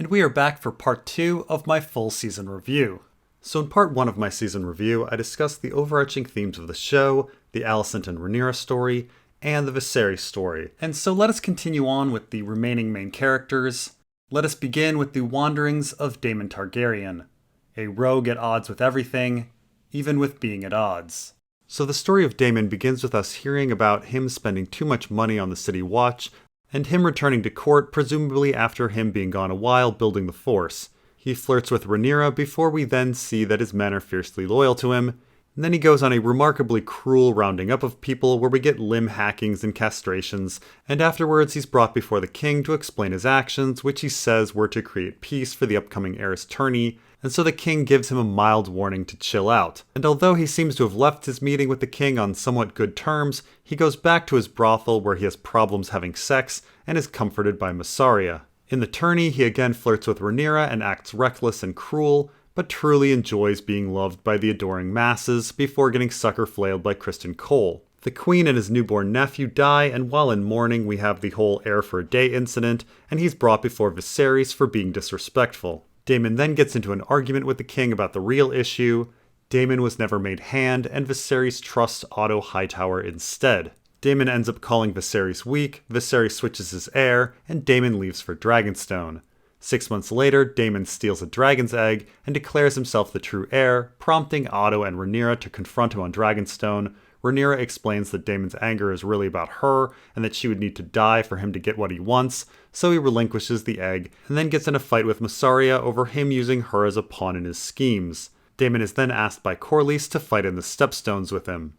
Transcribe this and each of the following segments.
we are back for part 2 of my full season review. So in part 1 of my season review, I discussed the overarching themes of the show, the Alicent and Rhaenyra story, and the Viserys story. And so let us continue on with the remaining main characters. Let us begin with the wanderings of Daemon Targaryen, a rogue at odds with everything, even with being at odds. So the story of Daemon begins with us hearing about him spending too much money on the city watch, and him returning to court, presumably after him being gone a while building the force. He flirts with Rhaenyra before we then see that his men are fiercely loyal to him, and then he goes on a remarkably cruel rounding up of people where we get limb hackings and castrations, and afterwards he's brought before the king to explain his actions, which he says were to create peace for the upcoming heiress tourney, and so the king gives him a mild warning to chill out. And although he seems to have left his meeting with the king on somewhat good terms, he goes back to his brothel where he has problems having sex and is comforted by Mysaria. In the tourney, he again flirts with Rhaenyra and acts reckless and cruel, but truly enjoys being loved by the adoring masses before getting sucker-flailed by Criston Cole. The queen and his newborn nephew die, and while in mourning we have the whole heir for a day incident, and he's brought before Viserys for being disrespectful. Daemon then gets into an argument with the king about the real issue. Daemon was never made hand, and Viserys trusts Otto Hightower instead. Daemon ends up calling Viserys weak, Viserys switches his heir, and Daemon leaves for Dragonstone. 6 months later, Daemon steals a dragon's egg and declares himself the true heir, prompting Otto and Rhaenyra to confront him on Dragonstone. Rhaenyra explains that Daemon's anger is really about her, and that she would need to die for him to get what he wants, so he relinquishes the egg, and then gets in a fight with Mysaria over him using her as a pawn in his schemes. Daemon is then asked by Corlys to fight in the Stepstones with him.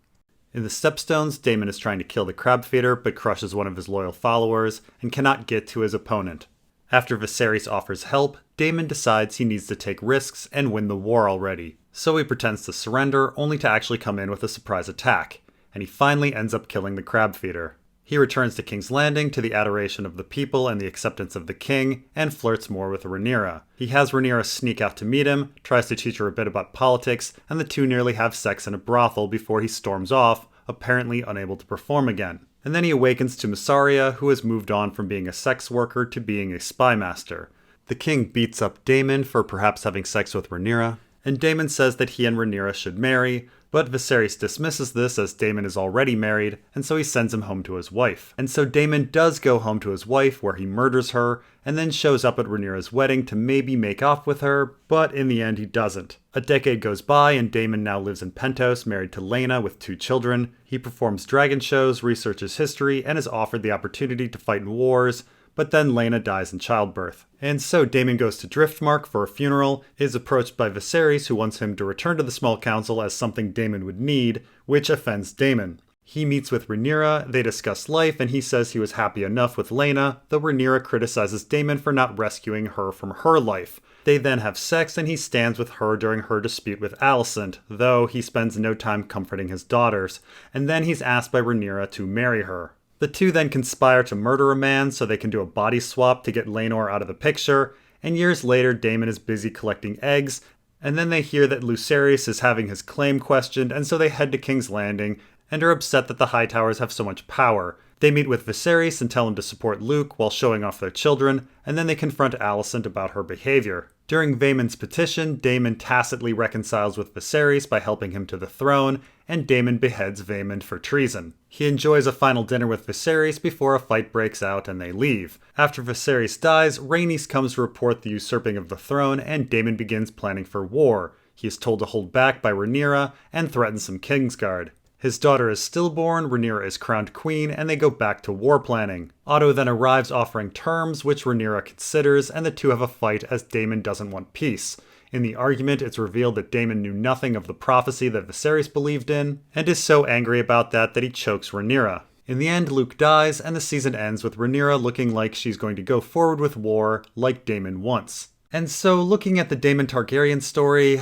In the Stepstones, Daemon is trying to kill the crab feeder, but crushes one of his loyal followers, and cannot get to his opponent. After Viserys offers help, Daemon decides he needs to take risks and win the war already. So he pretends to surrender, only to actually come in with a surprise attack, and he finally ends up killing the crab feeder. He returns to King's Landing to the adoration of the people and the acceptance of the king, and flirts more with Rhaenyra. He has Rhaenyra sneak out to meet him, tries to teach her a bit about politics, and the two nearly have sex in a brothel before he storms off, apparently unable to perform again. And then he awakens to Mysaria, who has moved on from being a sex worker to being a spy master. The king beats up Daemon for perhaps having sex with Rhaenyra, and Daemon says that he and Rhaenyra should marry, but Viserys dismisses this as Daemon is already married, and so he sends him home to his wife. And so Daemon does go home to his wife, where he murders her, and then shows up at Rhaenyra's wedding to maybe make off with her, but in the end he doesn't. A decade goes by, and Daemon now lives in Pentos, married to Laena with 2 children. He performs dragon shows, researches history, and is offered the opportunity to fight in wars, but then Laena dies in childbirth. And so Daemon goes to Driftmark for a funeral, is approached by Viserys, who wants him to return to the small council as something Daemon would need, which offends Daemon. He meets with Rhaenyra, they discuss life, and he says he was happy enough with Laena, though Rhaenyra criticizes Daemon for not rescuing her from her life. They then have sex, and he stands with her during her dispute with Alicent, though he spends no time comforting his daughters, and then he's asked by Rhaenyra to marry her. The two then conspire to murder a man so they can do a body swap to get Laenor out of the picture, and years later Daemon is busy collecting eggs, and then they hear that Lucerys is having his claim questioned, and so they head to King's Landing, and are upset that the Hightowers have so much power. They meet with Viserys and tell him to support Luke while showing off their children, and then they confront Alicent about her behavior. During Vaemon's petition, Daemon tacitly reconciles with Viserys by helping him to the throne, and Daemon beheads Vaemond for treason. He enjoys a final dinner with Viserys before a fight breaks out and they leave. After Viserys dies, Rhaenys comes to report the usurping of the throne, and Daemon begins planning for war. He is told to hold back by Rhaenyra and threatens some Kingsguard. His daughter is stillborn, Rhaenyra is crowned queen, and they go back to war planning. Otto then arrives offering terms, which Rhaenyra considers, and the two have a fight as Daemon doesn't want peace. In the argument, it's revealed that Daemon knew nothing of the prophecy that Viserys believed in, and is so angry about that he chokes Rhaenyra. In the end, Luke dies, and the season ends with Rhaenyra looking like she's going to go forward with war, like Daemon wants. And so, looking at the Daemon Targaryen story,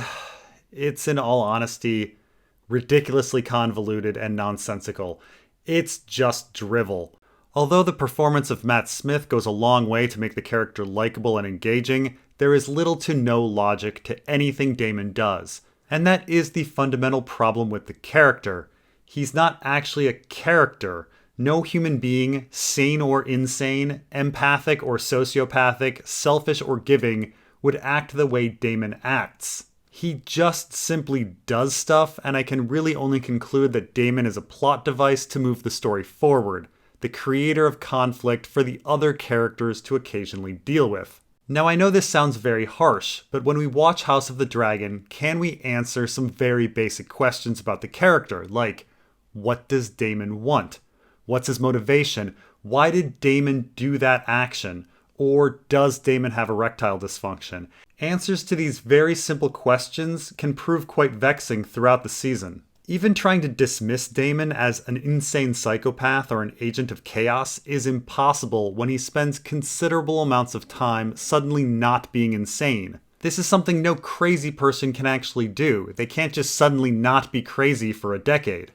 it's, in all honesty, ridiculously convoluted and nonsensical. It's just drivel. Although the performance of Matt Smith goes a long way to make the character likable and engaging, there is little to no logic to anything Daemon does. And that is the fundamental problem with the character. He's not actually a character. No human being, sane or insane, empathic or sociopathic, selfish or giving, would act the way Daemon acts. He just simply does stuff, and I can really only conclude that Daemon is a plot device to move the story forward, the creator of conflict for the other characters to occasionally deal with. Now I know this sounds very harsh, but when we watch House of the Dragon, can we answer some very basic questions about the character, like, what does Daemon want? What's his motivation? Why did Daemon do that action? Or does Daemon have erectile dysfunction? Answers to these very simple questions can prove quite vexing throughout the season. Even trying to dismiss Daemon as an insane psychopath or an agent of chaos is impossible when he spends considerable amounts of time suddenly not being insane. This is something no crazy person can actually do. They can't just suddenly not be crazy for a decade.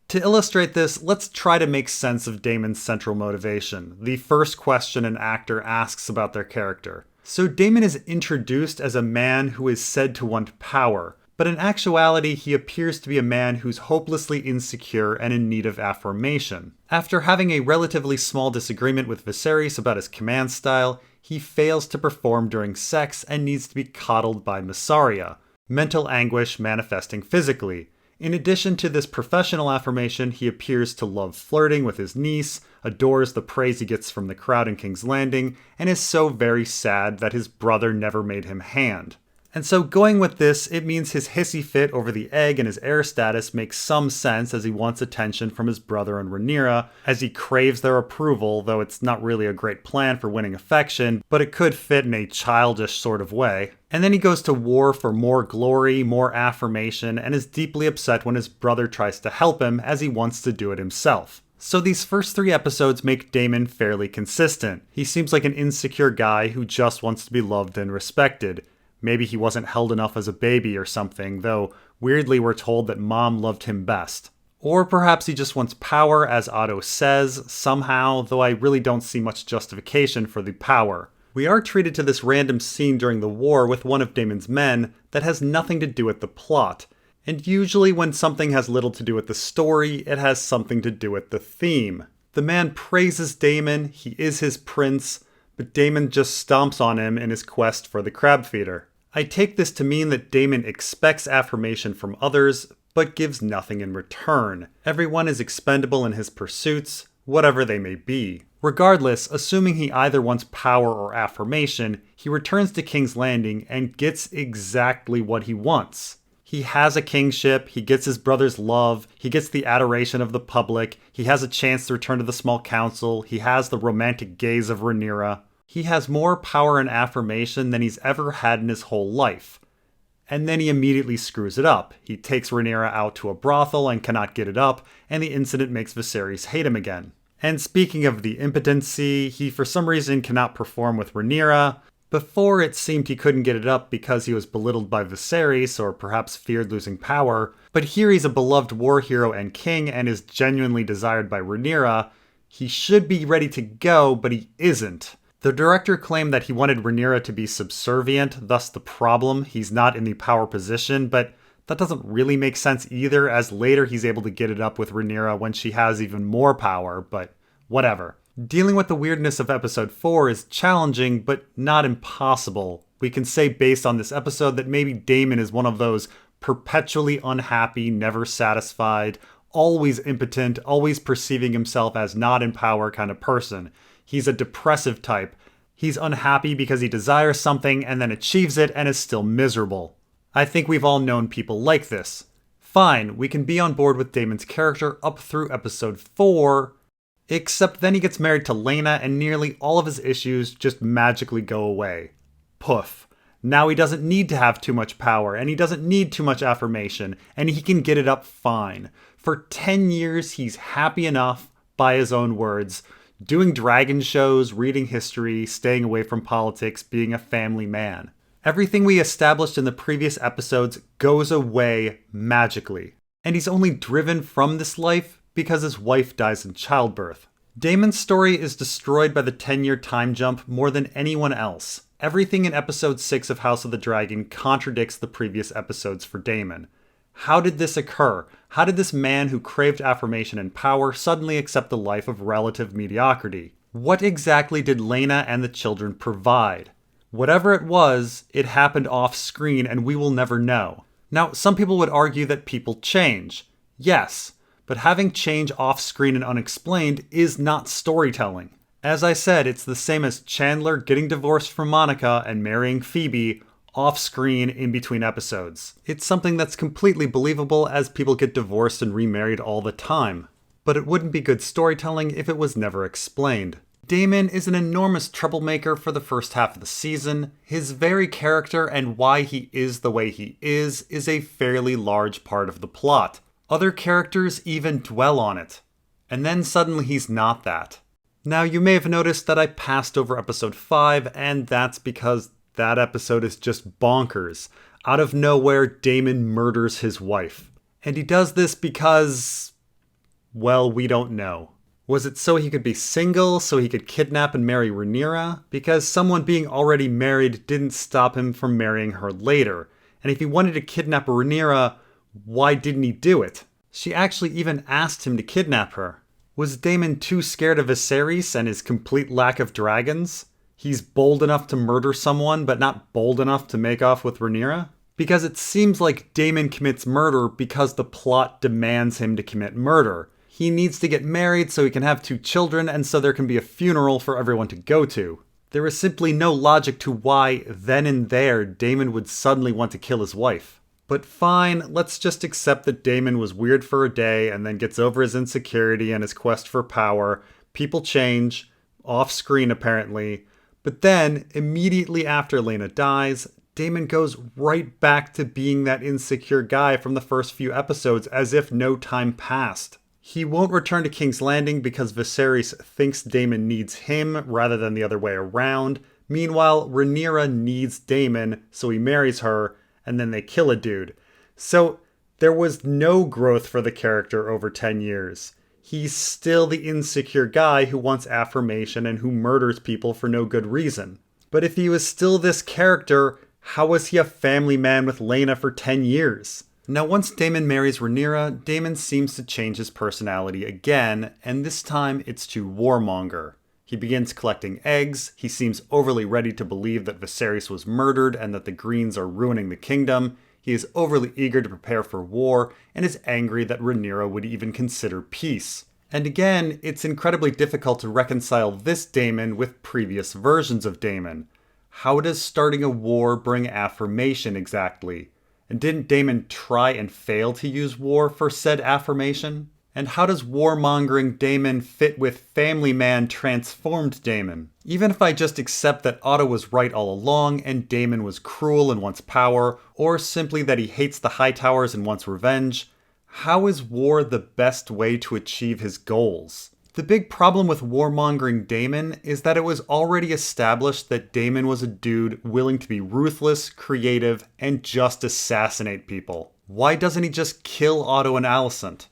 To illustrate this, let's try to make sense of Daemon's central motivation, the first question an actor asks about their character. So Daemon is introduced as a man who is said to want power, but in actuality he appears to be a man who's hopelessly insecure and in need of affirmation. After having a relatively small disagreement with Viserys about his command style, he fails to perform during sex and needs to be coddled by Mysaria, mental anguish manifesting physically. In addition to this professional affirmation, he appears to love flirting with his niece, adores the praise he gets from the crowd in King's Landing, and is so very sad that his brother never made him hand. And so going with this, it means his hissy fit over the egg and his heir status makes some sense as he wants attention from his brother and Rhaenyra, as he craves their approval, though it's not really a great plan for winning affection, but it could fit in a childish sort of way. And then he goes to war for more glory, more affirmation, and is deeply upset when his brother tries to help him as he wants to do it himself. So these first 3 episodes make Daemon fairly consistent. He seems like an insecure guy who just wants to be loved and respected. Maybe he wasn't held enough as a baby or something, though weirdly we're told that mom loved him best. Or perhaps he just wants power, as Otto says, somehow, though I really don't see much justification for the power. We are treated to this random scene during the war with one of Daemon's men that has nothing to do with the plot. And usually when something has little to do with the story, it has something to do with the theme. The man praises Daemon, he is his prince, but Daemon just stomps on him in his quest for the crab feeder. I take this to mean that Daemon expects affirmation from others, but gives nothing in return. Everyone is expendable in his pursuits, whatever they may be. Regardless, assuming he either wants power or affirmation, he returns to King's Landing and gets exactly what he wants. He has a kingship, he gets his brother's love, he gets the adoration of the public, he has a chance to return to the small council, he has the romantic gaze of Rhaenyra. He has more power and affirmation than he's ever had in his whole life. And then he immediately screws it up. He takes Rhaenyra out to a brothel and cannot get it up, and the incident makes Viserys hate him again. And speaking of the impotency, he for some reason cannot perform with Rhaenyra. Before it seemed he couldn't get it up because he was belittled by Viserys or perhaps feared losing power, but here he's a beloved war hero and king and is genuinely desired by Rhaenyra. He should be ready to go, but he isn't. The director claimed that he wanted Rhaenyra to be subservient, thus the problem, he's not in the power position, but that doesn't really make sense either, as later he's able to get it up with Rhaenyra when she has even more power, but whatever. Dealing with the weirdness of episode 4 is challenging, but not impossible. We can say based on this episode that maybe Daemon is one of those perpetually unhappy, never satisfied, always impotent, always perceiving himself as not in power kind of person. He's a depressive type. He's unhappy because he desires something and then achieves it and is still miserable. I think we've all known people like this. Fine, we can be on board with Daemon's character up through episode 4, except then he gets married to Laena and nearly all of his issues just magically go away. Poof. Now he doesn't need to have too much power, and he doesn't need too much affirmation, and he can get it up fine. For 10 years, he's happy enough, by his own words, doing dragon shows, reading history, staying away from politics, being a family man. Everything we established in the previous episodes goes away magically. And he's only driven from this life because his wife dies in childbirth. Daemon's story is destroyed by the 10-year time jump more than anyone else. Everything in episode 6 of House of the Dragon contradicts the previous episodes for Daemon. How did this occur? How did this man who craved affirmation and power suddenly accept the life of relative mediocrity? What exactly did Laena and the children provide? Whatever it was, it happened off screen and we will never know. Now, some people would argue that people change. Yes, but having change off screen and unexplained is not storytelling. As I said, it's the same as Chandler getting divorced from Monica and marrying Phoebe off screen in between episodes. It's something that's completely believable as people get divorced and remarried all the time. But it wouldn't be good storytelling if it was never explained. Daemon is an enormous troublemaker for the first half of the season. His very character and why he is the way he is a fairly large part of the plot. Other characters even dwell on it. And then suddenly he's not that. Now, you may have noticed that I passed over episode 5, and that's because that episode is just bonkers. Out of nowhere, Daemon murders his wife. And he does this because, well, we don't know. Was it so he could be single, so he could kidnap and marry Rhaenyra? Because someone being already married didn't stop him from marrying her later. And if he wanted to kidnap Rhaenyra, why didn't he do it? She actually even asked him to kidnap her. Was Daemon too scared of Viserys and his complete lack of dragons? He's bold enough to murder someone, but not bold enough to make off with Rhaenyra? Because it seems like Daemon commits murder because the plot demands him to commit murder. He needs to get married so he can have 2 children and so there can be a funeral for everyone to go to. There is simply no logic to why, then and there, Daemon would suddenly want to kill his wife. But fine, let's just accept that Daemon was weird for a day and then gets over his insecurity and his quest for power. People change, off-screen apparently. But then, immediately after Laena dies, Daemon goes right back to being that insecure guy from the first few episodes as if no time passed. He won't return to King's Landing because Viserys thinks Daemon needs him rather than the other way around. Meanwhile, Rhaenyra needs Daemon, so he marries her, and then they kill a dude. So there was no growth for the character over 10 years. He's still the insecure guy who wants affirmation and who murders people for no good reason. But if he was still this character, how was he a family man with Laena for 10 years? Now, once Daemon marries Rhaenyra, Daemon seems to change his personality again, and this time it's to warmonger. He begins collecting eggs, he seems overly ready to believe that Viserys was murdered and that the Greens are ruining the kingdom, he is overly eager to prepare for war, and is angry that Rhaenyra would even consider peace. And again, it's incredibly difficult to reconcile this Daemon with previous versions of Daemon. How does starting a war bring affirmation exactly? And didn't Daemon try and fail to use war for said affirmation? And how does warmongering Daemon fit with family man transformed Daemon? Even if I just accept that Otto was right all along and Daemon was cruel and wants power, or simply that he hates the Hightowers and wants revenge, how is war the best way to achieve his goals? The big problem with warmongering Daemon is that it was already established that Daemon was a dude willing to be ruthless, creative, and just assassinate people. Why doesn't he just kill Otto and Alicent?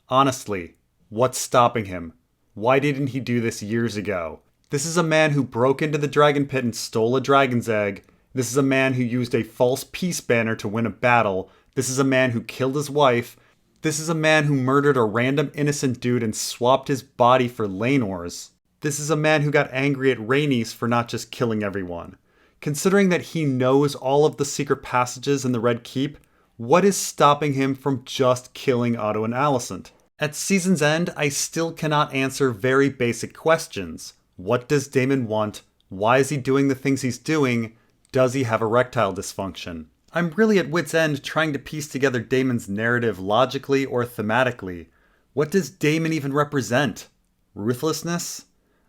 Honestly, what's stopping him? Why didn't he do this years ago? This is a man who broke into the dragon pit and stole a dragon's egg. This is a man who used a false peace banner to win a battle. This is a man who killed his wife. This is a man who murdered a random innocent dude and swapped his body for Laenor's. This is a man who got angry at Rhaenys for not just killing everyone. Considering that he knows all of the secret passages in the Red Keep, what is stopping him from just killing Otto and Alicent? At season's end, I still cannot answer very basic questions. What does Daemon want? Why is he doing the things he's doing? Does he have erectile dysfunction? I'm really at wit's end trying to piece together Daemon's narrative logically or thematically. What does Daemon even represent? Ruthlessness?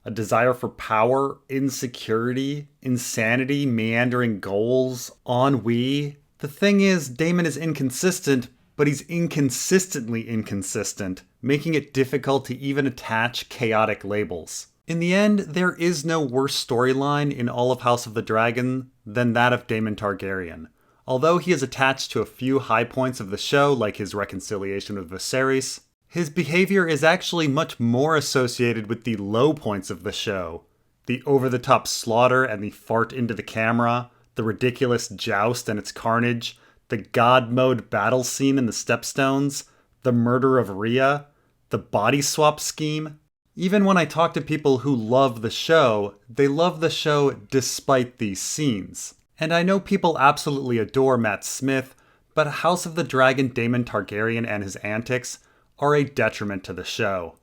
A desire for power? Insecurity? Insanity? Meandering goals? Ennui? The thing is, Daemon is inconsistent, but he's inconsistently inconsistent, making it difficult to even attach chaotic labels. In the end, there is no worse storyline in all of House of the Dragon than that of Daemon Targaryen. Although he is attached to a few high points of the show, like his reconciliation with Viserys, his behavior is actually much more associated with the low points of the show. The over-the-top slaughter and the fart into the camera, the ridiculous joust and its carnage, the God mode battle scene in the Stepstones, the murder of Rhea, the body swap scheme. Even when I talk to people who love the show, they love the show despite these scenes. And I know people absolutely adore Matt Smith, but House of the Dragon Daemon Targaryen and his antics are a detriment to the show.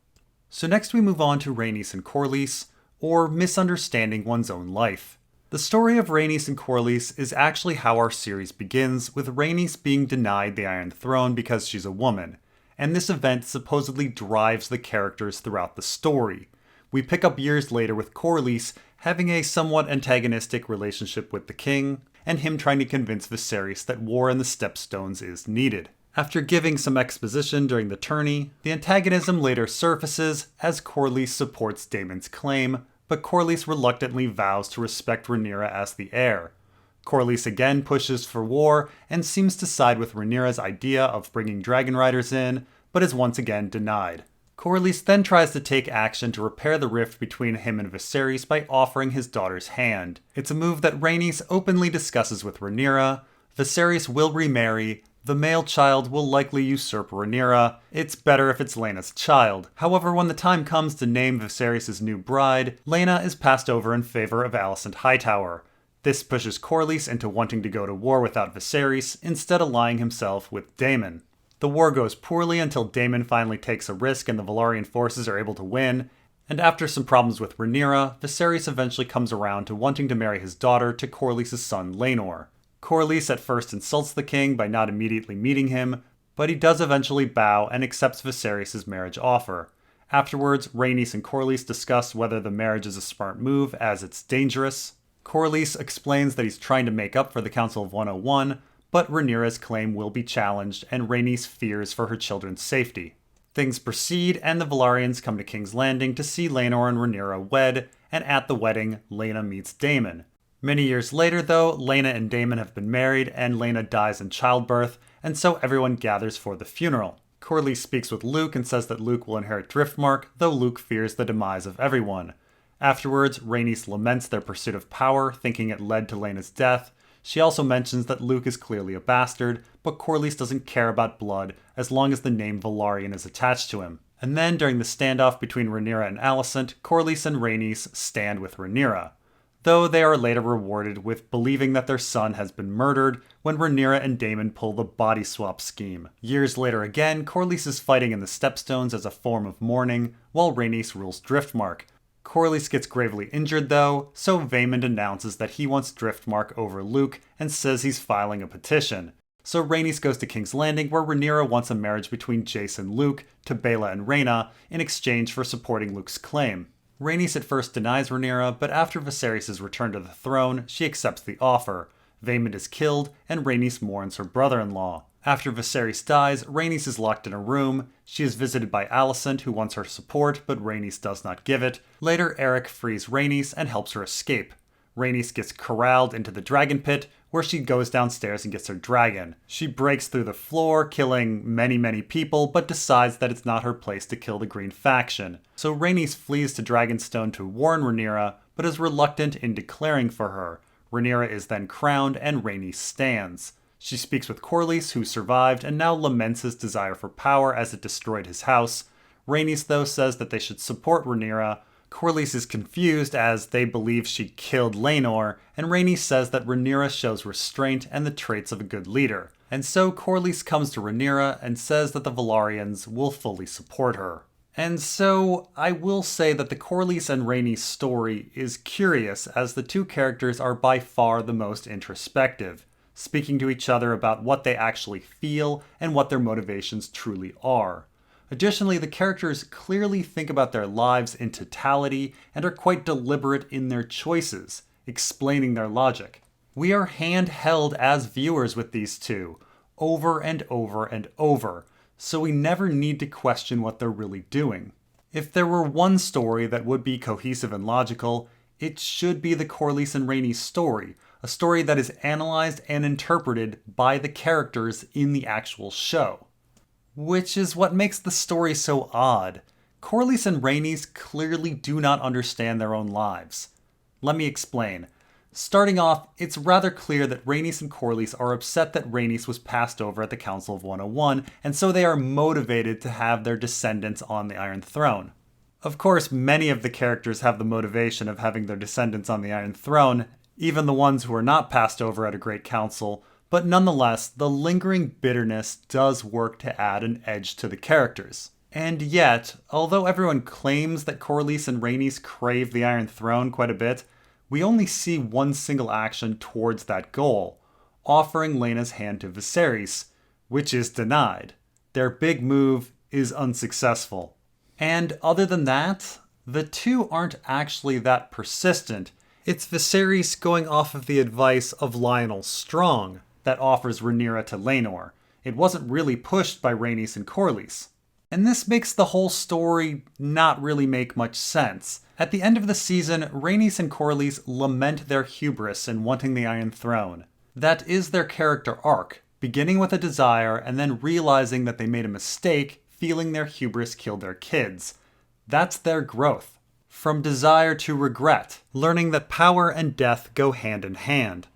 So next we move on to Rhaenys and Corlys, or misunderstanding one's own life. The story of Rhaenys and Corlys is actually how our series begins, with Rhaenys being denied the Iron Throne because she's a woman, and this event supposedly drives the characters throughout the story. We pick up years later with Corlys having a somewhat antagonistic relationship with the king, and him trying to convince Viserys that war in the Stepstones is needed. After giving some exposition during the tourney, the antagonism later surfaces as Corlys supports Daemon's claim, but Corlys reluctantly vows to respect Rhaenyra as the heir. Corlys again pushes for war and seems to side with Rhaenyra's idea of bringing dragon riders in, but is once again denied. Corlys then tries to take action to repair the rift between him and Viserys by offering his daughter's hand. It's a move that Rhaenys openly discusses with Rhaenyra. Viserys will remarry. The male child will likely usurp Rhaenyra. It's better if it's Laena's child. However, when the time comes to name Viserys' new bride, Laena is passed over in favor of Otto Hightower. This pushes Corlys into wanting to go to war without Viserys, instead allying himself with Daemon. The war goes poorly until Daemon finally takes a risk and the Velaryon forces are able to win, and after some problems with Rhaenyra, Viserys eventually comes around to wanting to marry his daughter to Corlys' son Laenor. Corlys at first insults the king by not immediately meeting him, but he does eventually bow and accepts Viserys' marriage offer. Afterwards, Rhaenys and Corlys discuss whether the marriage is a smart move as it's dangerous. Corlys explains that he's trying to make up for the Council of 101, but Rhaenyra's claim will be challenged and Rhaenys fears for her children's safety. Things proceed and the Velaryons come to King's Landing to see Laenor and Rhaenyra wed, and at the wedding, Laena meets Daemon. Many years later though, Laena and Daemon have been married and Laena dies in childbirth, and so everyone gathers for the funeral. Corlys speaks with Luke and says that Luke will inherit Driftmark, though Luke fears the demise of everyone. Afterwards, Rhaenys laments their pursuit of power, thinking it led to Laena's death. She also mentions that Luke is clearly a bastard, but Corlys doesn't care about blood as long as the name Velaryon is attached to him. And then, during the standoff between Rhaenyra and Alicent, Corlys and Rhaenys stand with Rhaenyra, though they are later rewarded with believing that their son has been murdered when Rhaenyra and Daemon pull the body swap scheme. Years later again, Corlys is fighting in the Stepstones as a form of mourning, while Rhaenys rules Driftmark. Corlys gets gravely injured though, so Vaemond announces that he wants Driftmark over Luke and says he's filing a petition. So Rhaenys goes to King's Landing where Rhaenyra wants a marriage between Jace and Luke to Baela and Rhaena in exchange for supporting Luke's claim. Rhaenys at first denies Rhaenyra, but after Viserys' return to the throne, she accepts the offer. Vaemond is killed, and Rhaenys mourns her brother-in-law. After Viserys dies, Rhaenys is locked in a room. She is visited by Alicent, who wants her support, but Rhaenys does not give it. Later, Eric frees Rhaenys and helps her escape. Rhaenys gets corralled into the dragon pit, where she goes downstairs and gets her dragon. She breaks through the floor, killing many people, but decides that it's not her place to kill the Green faction. So Rhaenys flees to Dragonstone to warn Rhaenyra, but is reluctant in declaring for her. Rhaenyra is then crowned, and Rhaenys stands. She speaks with Corlys, who survived, and now laments his desire for power as it destroyed his house. Rhaenys, though, says that they should support Rhaenyra. Corlys is confused as they believe she killed Laenor, and Rhaenys says that Rhaenyra shows restraint and the traits of a good leader. And so Corlys comes to Rhaenyra and says that the Velaryons will fully support her. And so I will say that the Corlys and Rhaenys story is curious, as the two characters are by far the most introspective, speaking to each other about what they actually feel and what their motivations truly are. Additionally, the characters clearly think about their lives in totality and are quite deliberate in their choices, explaining their logic. We are handheld as viewers with these two, over and over and over, so we never need to question what they're really doing. If there were one story that would be cohesive and logical, it should be the Corlys and Rhaenys story, a story that is analyzed and interpreted by the characters in the actual show. Which is what makes the story so odd. Corlys and Rhaenys clearly do not understand their own lives. Let me explain. Starting off, it's rather clear that Rhaenys and Corlys are upset that Rhaenys was passed over at the Council of 101, and so they are motivated to have their descendants on the Iron Throne. Of course, many of the characters have the motivation of having their descendants on the Iron Throne, even the ones who are not passed over at a great council, but nonetheless, the lingering bitterness does work to add an edge to the characters. And yet, although everyone claims that Corlys and Rhaenys crave the Iron Throne quite a bit, we only see one single action towards that goal, offering Laena's hand to Viserys, which is denied. Their big move is unsuccessful. And other than that, the two aren't actually that persistent. It's Viserys going off of the advice of Lionel Strong that offers Rhaenyra to Laenor. It wasn't really pushed by Rhaenys and Corlys. And this makes the whole story not really make much sense. At the end of the season, Rhaenys and Corlys lament their hubris in wanting the Iron Throne. That is their character arc, beginning with a desire and then realizing that they made a mistake, feeling their hubris killed their kids. That's their growth. From desire to regret, learning that power and death go hand in hand.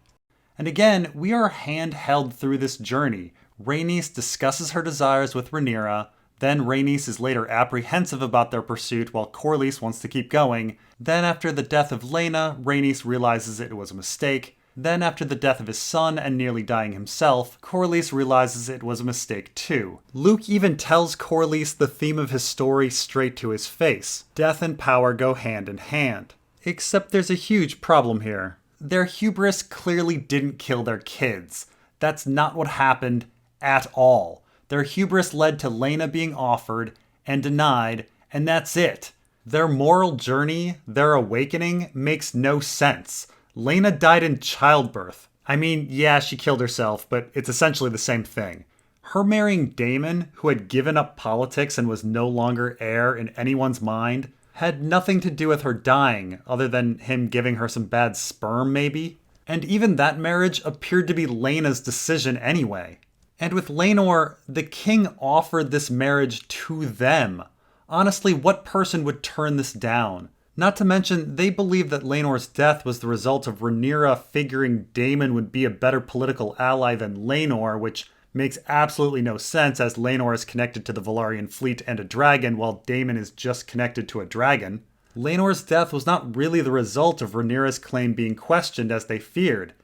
And again, we are handheld through this journey. Rhaenys discusses her desires with Rhaenyra, then Rhaenys is later apprehensive about their pursuit while Corlys wants to keep going. Then after the death of Laena, Rhaenys realizes it was a mistake. Then after the death of his son and nearly dying himself, Corlys realizes it was a mistake too. Luke even tells Corlys the theme of his story straight to his face. Death and power go hand in hand. Except there's a huge problem here. Their hubris clearly didn't kill their kids. That's not what happened at all. Their hubris led to Laena being offered and denied, and that's it. Their moral journey, their awakening, makes no sense. Laena died in childbirth. I mean, yeah, she killed herself, but it's essentially the same thing. Her marrying Daemon, who had given up politics and was no longer heir in anyone's mind, had nothing to do with her dying, other than him giving her some bad sperm, maybe. And even that marriage appeared to be Laena's decision anyway. And with Laenor, the king offered this marriage to them. Honestly, what person would turn this down? Not to mention, they believed that Laenor's death was the result of Rhaenyra figuring Daemon would be a better political ally than Laenor, which makes absolutely no sense as Laenor is connected to the Velaryon fleet and a dragon, while Daemon is just connected to a dragon. Laenor's death was not really the result of Rhaenyra's claim being questioned as they feared.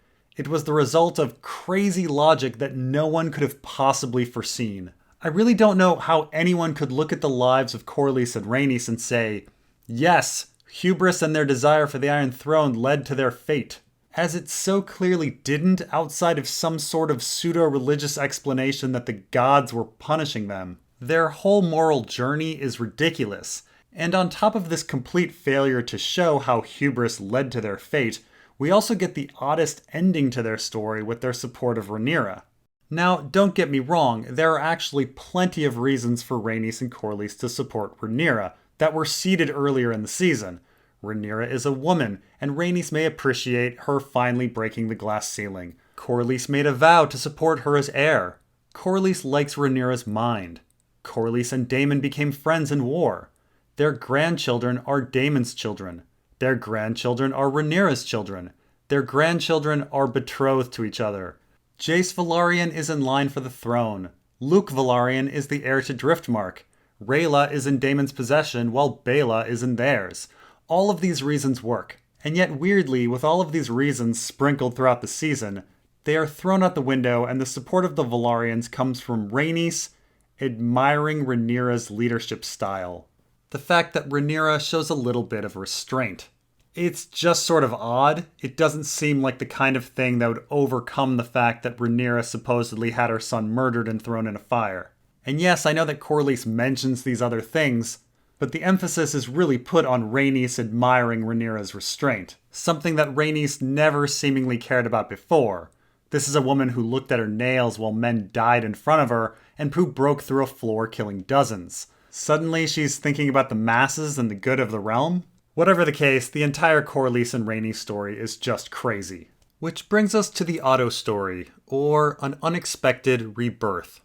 It was the result of crazy logic that no one could have possibly foreseen. I really don't know how anyone could look at the lives of Corlys and Rhaenys and say, yes, hubris and their desire for the Iron Throne led to their fate, as it so clearly didn't outside of some sort of pseudo-religious explanation that the gods were punishing them. Their whole moral journey is ridiculous, and on top of this complete failure to show how hubris led to their fate, we also get the oddest ending to their story with their support of Rhaenyra. Now, don't get me wrong, there are actually plenty of reasons for Rhaenys and Corlys to support Rhaenyra that were seeded earlier in the season. Rhaenyra is a woman, and Rhaenys may appreciate her finally breaking the glass ceiling. Corlys made a vow to support her as heir. Corlys likes Rhaenyra's mind. Corlys and Daemon became friends in war. Their grandchildren are Daemon's children. Their grandchildren are Rhaenyra's children. Their grandchildren are betrothed to each other. Jace Velaryon is in line for the throne. Luke Velaryon is the heir to Driftmark. Rhaella is in Daemon's possession while Baela is in theirs. All of these reasons work. And yet weirdly, with all of these reasons sprinkled throughout the season, they are thrown out the window and the support of the Velaryons comes from Rhaenys admiring Rhaenyra's leadership style. The fact that Rhaenyra shows a little bit of restraint. It's just sort of odd. It doesn't seem like the kind of thing that would overcome the fact that Rhaenyra supposedly had her son murdered and thrown in a fire. And yes, I know that Corlys mentions these other things, but the emphasis is really put on Rhaenys admiring Rhaenyra's restraint, something that Rhaenys never seemingly cared about before. This is a woman who looked at her nails while men died in front of her, and who broke through a floor killing dozens. Suddenly she's thinking about the masses and the good of the realm? Whatever the case, the entire Corlys and Rhaenys story is just crazy. Which brings us to the Otto story, or an unexpected rebirth.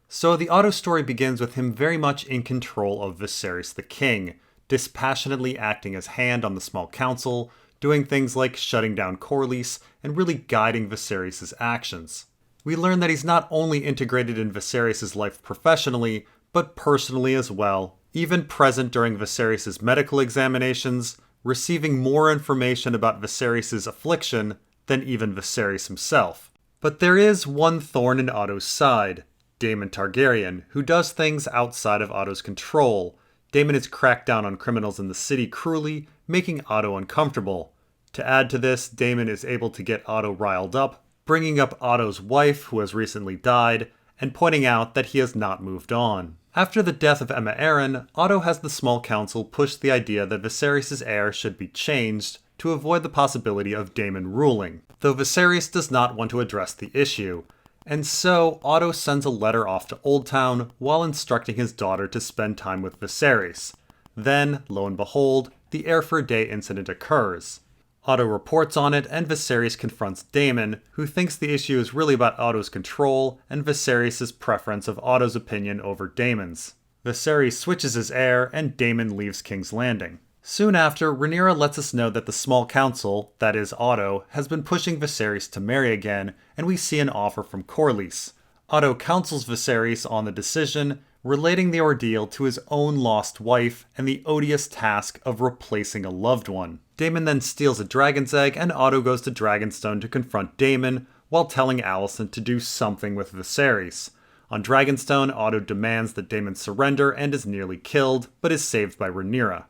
So the Otto story begins with him very much in control of Viserys the King, dispassionately acting as hand on the small council, doing things like shutting down Corlys and really guiding Viserys' actions. We learn that he's not only integrated in Viserys' life professionally, but personally as well, even present during Viserys' medical examinations, receiving more information about Viserys' affliction than even Viserys himself. But there is one thorn in Otto's side, Daemon Targaryen, who does things outside of Otto's control. Daemon has cracked down on criminals in the city cruelly, making Otto uncomfortable. To add to this, Daemon is able to get Otto riled up, bringing up Otto's wife, who has recently died, and pointing out that he has not moved on. After the death of Aemma Arryn, Otto has the small council push the idea that Viserys' heir should be changed to avoid the possibility of Daemon ruling, though Viserys does not want to address the issue. And so, Otto sends a letter off to Oldtown while instructing his daughter to spend time with Viserys. Then, lo and behold, the Heir for a Day incident occurs. Otto reports on it, and Viserys confronts Daemon, who thinks the issue is really about Otto's control and Viserys' preference of Otto's opinion over Daemon's. Viserys switches his heir, and Daemon leaves King's Landing. Soon after, Rhaenyra lets us know that the small council, that is Otto, has been pushing Viserys to marry again, and we see an offer from Corlys. Otto counsels Viserys on the decision, relating the ordeal to his own lost wife and the odious task of replacing a loved one. Daemon then steals a dragon's egg, and Otto goes to Dragonstone to confront Daemon, while telling Alicent to do something with Viserys. On Dragonstone, Otto demands that Daemon surrender and is nearly killed, but is saved by Rhaenyra.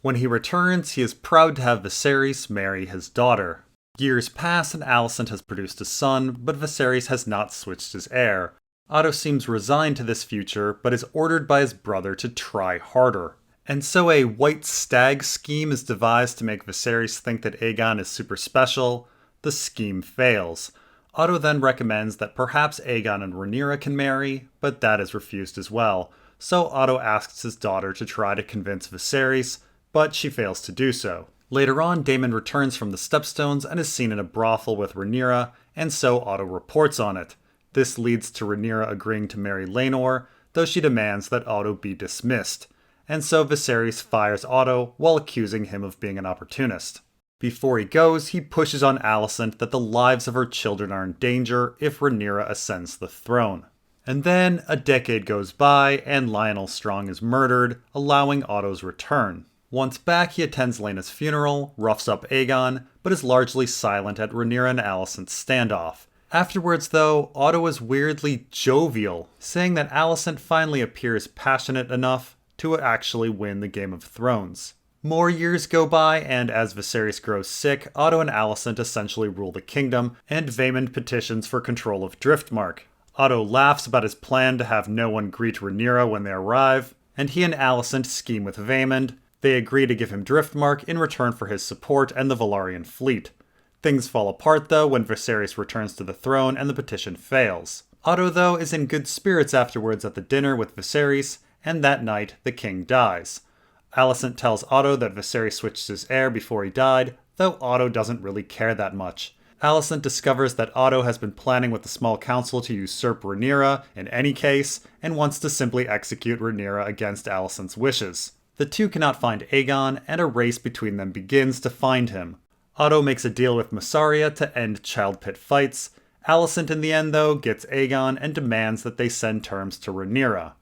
When he returns, he is proud to have Viserys marry his daughter. Years pass and Alicent has produced a son, but Viserys has not switched his heir. Otto seems resigned to this future, but is ordered by his brother to try harder. And so a white stag scheme is devised to make Viserys think that Aegon is super special. The scheme fails. Otto then recommends that perhaps Aegon and Rhaenyra can marry, but that is refused as well. So Otto asks his daughter to try to convince Viserys, but she fails to do so. Later on, Daemon returns from the Stepstones and is seen in a brothel with Rhaenyra, and so Otto reports on it. This leads to Rhaenyra agreeing to marry Laenor, though she demands that Otto be dismissed. And so Viserys fires Otto while accusing him of being an opportunist. Before he goes, he pushes on Alicent that the lives of her children are in danger if Rhaenyra ascends the throne. And then a decade goes by and Lionel Strong is murdered, allowing Otto's return. Once back, he attends Laena's funeral, roughs up Aegon, but is largely silent at Rhaenyra and Alicent's standoff. Afterwards, though, Otto is weirdly jovial, saying that Alicent finally appears passionate enough to actually win the Game of Thrones. More years go by, and as Viserys grows sick, Otto and Alicent essentially rule the kingdom, and Vaemond petitions for control of Driftmark. Otto laughs about his plan to have no one greet Rhaenyra when they arrive, and he and Alicent scheme with Vaemond. They agree to give him Driftmark in return for his support and the Velaryon fleet. Things fall apart, though, when Viserys returns to the throne and the petition fails. Otto, though, is in good spirits afterwards at the dinner with Viserys, and that night, the king dies. Alicent tells Otto that Viserys switched his heir before he died, though Otto doesn't really care that much. Alicent discovers that Otto has been planning with the small council to usurp Rhaenyra in any case, and wants to simply execute Rhaenyra against Alicent's wishes. The two cannot find Aegon, and a race between them begins to find him. Otto makes a deal with Mysaria to end child pit fights. Alicent in the end, though, gets Aegon and demands that they send terms to Rhaenyra.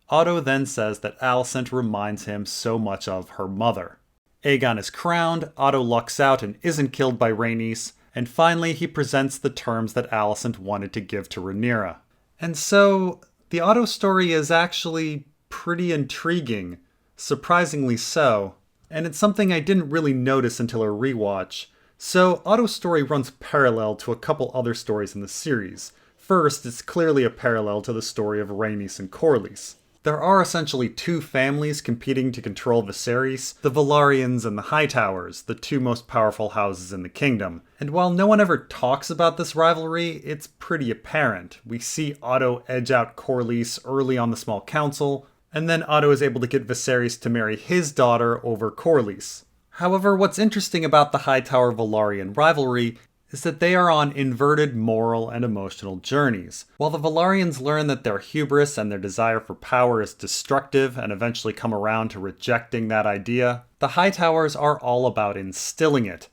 Otto then says that Alicent reminds him so much of her mother. Aegon is crowned, Otto lucks out and isn't killed by Rhaenys, and finally he presents the terms that Alicent wanted to give to Rhaenyra. And so, the Otto story is actually pretty intriguing. Surprisingly so, and it's something I didn't really notice until a rewatch. So, Otto's story runs parallel to a couple other stories in the series. First, it's clearly a parallel to the story of Rhaenys and Corlys. There are essentially two families competing to control Viserys, the Velaryons and the Hightowers, the two most powerful houses in the kingdom. And while no one ever talks about this rivalry, it's pretty apparent. We see Otto edge out Corlys early on the small council, and then Otto is able to get Viserys to marry his daughter over Corlys. However, what's interesting about the Hightower-Velaryon rivalry is that they are on inverted moral and emotional journeys. While the Velaryons learn that their hubris and their desire for power is destructive and eventually come around to rejecting that idea, the Hightowers are all about instilling it.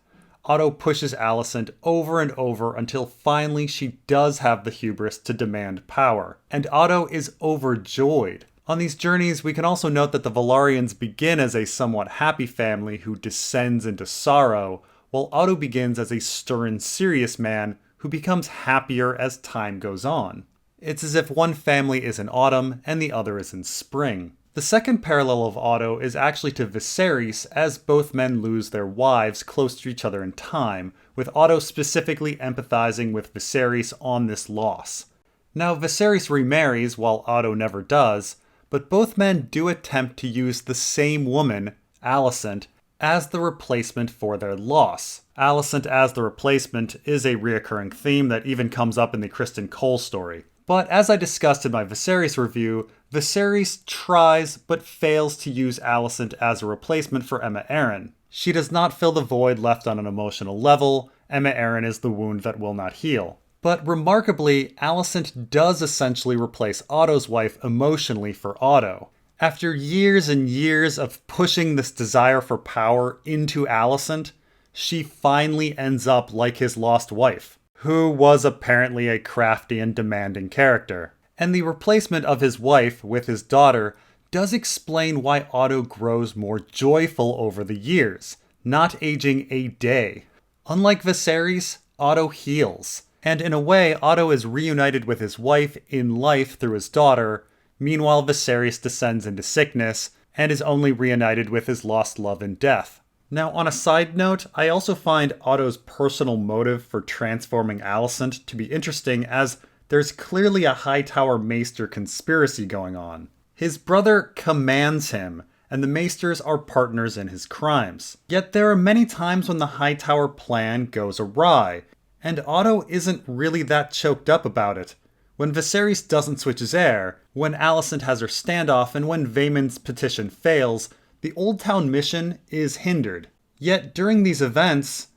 Otto pushes Alicent over and over until finally she does have the hubris to demand power. And Otto is overjoyed. On these journeys, we can also note that the Velaryons begin as a somewhat happy family who descends into sorrow, while Otto begins as a stern, serious man who becomes happier as time goes on. It's as if one family is in autumn and the other is in spring. The second parallel of Otto is actually to Viserys, as both men lose their wives close to each other in time, with Otto specifically empathizing with Viserys on this loss. Now, Viserys remarries while Otto never does, but both men do attempt to use the same woman, Alicent, as the replacement for their loss. Alicent as the replacement is a reoccurring theme that even comes up in the Criston Cole story. But as I discussed in my Viserys review, Viserys tries but fails to use Alicent as a replacement for Aemma Arryn. She does not fill the void left on an emotional level. Aemma Arryn is the wound that will not heal. But remarkably, Alicent does essentially replace Otto's wife emotionally for Otto. After years and years of pushing this desire for power into Alicent, she finally ends up like his lost wife, who was apparently a crafty and demanding character. And the replacement of his wife with his daughter does explain why Otto grows more joyful over the years, not aging a day. Unlike Viserys, Otto heals. And in a way, Otto is reunited with his wife in life through his daughter. Meanwhile, Viserys descends into sickness and is only reunited with his lost love in death. Now, on a side note, I also find Otto's personal motive for transforming Alicent to be interesting, as there's clearly a Hightower Maester conspiracy going on. His brother commands him, and the Maesters are partners in his crimes. Yet there are many times when the Hightower plan goes awry, and Otto isn't really that choked up about it. When Viserys doesn't switch his heir, when Alicent has her standoff, and when Vaemon's petition fails, the Old Town mission is hindered. Yet during these events,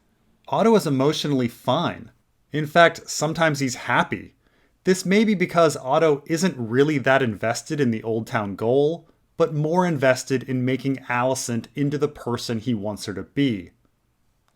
Otto is emotionally fine. In fact, sometimes he's happy. This may be because Otto isn't really that invested in the Old Town goal, but more invested in making Alicent into the person he wants her to be.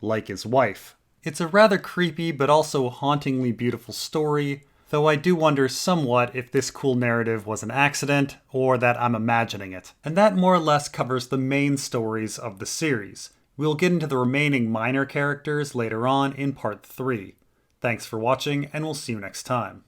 Like his wife. It's a rather creepy but also hauntingly beautiful story, though I do wonder somewhat if this cool narrative was an accident, or that I'm imagining it. And that more or less covers the main stories of the series. We'll get into the remaining minor characters later on in part 3. Thanks for watching, and we'll see you next time.